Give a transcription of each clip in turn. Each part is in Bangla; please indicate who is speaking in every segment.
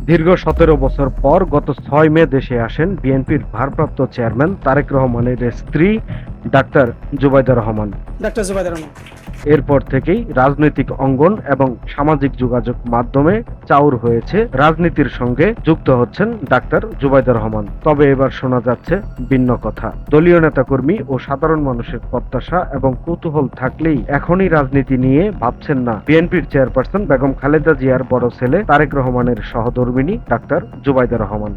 Speaker 1: দীর্ঘ ১৭ বছর পর গত ৬ মে দেশে আসেন বিএনপির ভারপ্রাপ্ত চেয়ারম্যান তারেক রহমানের স্ত্রী ডাক্তার জুবাইদা রহমান।
Speaker 2: ডাক্তার জুবাইদা রহমান।
Speaker 1: এরপর থেকেই রাজনৈতিক অঙ্গন এবং সামাজিক যোগাযোগ মাধ্যমে চাউর হয়েছে রাজনীতির সঙ্গে যুক্ত হচ্ছেন ডাক্তার জুবাইদা রহমান। তবে এবার শোনা যাচ্ছে ভিন্ন কথা। দলীয় নেতাকর্মী ও সাধারণ মানুষের প্রত্যাশা এবং কৌতূহল থাকলেই এখনই রাজনীতি নিয়ে ভাবছেন না বিএনপির চেয়ারপারসন বেগম খালেদা জিয়ার বড় ছেলে তারেক রহমানের সহধর্মিণী ডাক্তার জুবাইদা রহমান।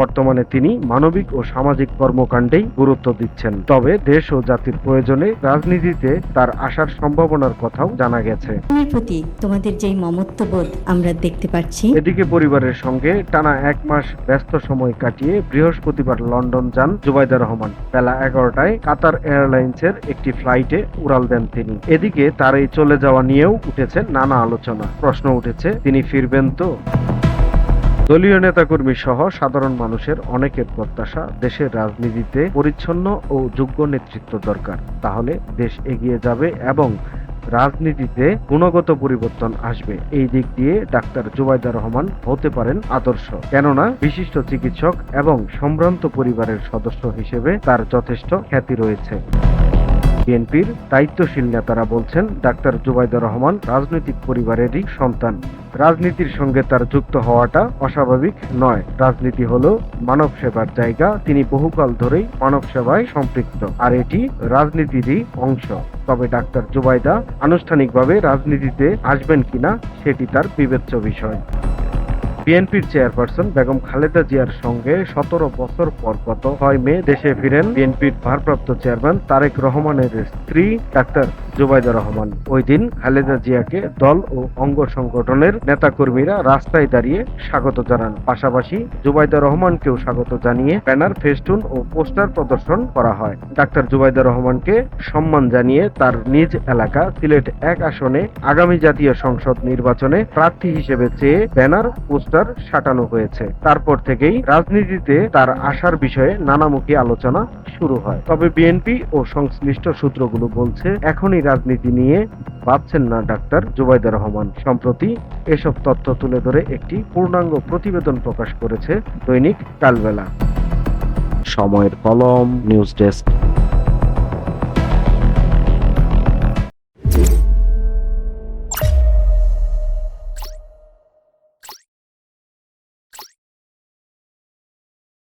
Speaker 1: বর্তমানে তিনি মানবিক ও সামাজিক কর্মকাণ্ডেই গুরুত্ব দিচ্ছেন। তবে দেশ ও জাতির প্রয়োজনে রাজনীতিতে তার আসার সম্ভাবনার কথাও জানা গেছে।
Speaker 3: প্রতি তোমাদের যেই মমত্ববোধ আমরা দেখতে পাচ্ছি।
Speaker 1: এদিকে পরিবারের সঙ্গে টানা ১ মাস ব্যস্ত সময় কাটিয়ে বৃহস্পতিবার লন্ডন যান জুবাইদা রহমান। বেলা ১১টায় কাতার এয়ারলাইন্সের একটি ফ্লাইটে উড়াল দেন তিনি। এদিকে তার এই চলে যাওয়া নিয়েও উঠেছে নানা আলোচনা। প্রশ্ন উঠেছে, তিনি ফিরবেন তো? দলীয় নেতাকর্মী সহ সাধারণ মানুষের অনেকের প্রত্যাশা, দেশের রাজনীতিতে পরিচ্ছন্ন ও যোগ্য নেতৃত্ব দরকার। তাহলে দেশ এগিয়ে যাবে এবং রাজনীতিতে গুণগত পরিবর্তন আসবে। এই দিক দিয়ে ডাক্তার জুবাইদা রহমান হতে পারেন আদর্শ। কেননা বিশিষ্ট চিকিৎসক এবং সম্ভ্রান্ত পরিবারের সদস্য হিসেবে তার যথেষ্ট খ্যাতি রয়েছে। বিএনপির দায়িত্বশীল নেতারা বলছেন, ডাক্তার জুবাইদা রহমান রাজনৈতিক পরিবারেরই সন্তান। রাজনীতির সঙ্গে তার যুক্ত হওয়াটা অস্বাভাবিক নয়। রাজনীতি হলো মানব সেবার জায়গা। তিনি বহুকাল ধরেই মানব সেবায় সম্পৃক্ত, আর এটি রাজনীতিরই অংশ। তবে ডাক্তার জুবাইদা আনুষ্ঠানিকভাবে রাজনীতিতে আসবেন কিনা সেটি তার বিবেচ্য বিষয়। বিএনপির চেয়ারপারসন বেগম খালেদা জিয়ার সঙ্গে ১৭ বছর পর গত ৬ মে দেশে ফিরেন বিএনপির ভারপ্রাপ্ত চেয়ারম্যান তারেক রহমানের স্ত্রী ডাক্তার জুবাইদা রহমান। ওই দিন খালেদা জিয়াকে দল ও অঙ্গ সংগঠনের নেতাকর্মীরা রাস্তায় দাঁড়িয়ে স্বাগত জানান। পাশাপাশি জুবাইদা রহমানকেও স্বাগত জানিয়ে ব্যানার, ফেস্টুন ও পোস্টার প্রদর্শন করা হয়। ডাক্তার জুবাইদা রহমানকে সম্মান জানিয়ে তার নিজ এলাকা সিলেট ১ আসনে আগামী জাতীয় সংসদ নির্বাচনে প্রার্থী হিসেবে চেয়ে ব্যানার, পোস্টার সাঁটানো হয়েছে। তারপর থেকেই রাজনীতিতে তার আসার বিষয়ে নানামুখী আলোচনা শুরু হয়। তবে বিএনপি ও সংশ্লিষ্ট সূত্রগুলো বলছে, এখনই রাজনীতি নিয়ে ভাবছেন না ডাক্তার জুবাইদা রহমান। সম্প্রতি এসব তথ্য তুলে ধরে একটি পূর্ণাঙ্গ প্রতিবেদন প্রকাশ করেছে দৈনিক কালবেলা। সময়ের কলম, নিউজ ডেস্ক।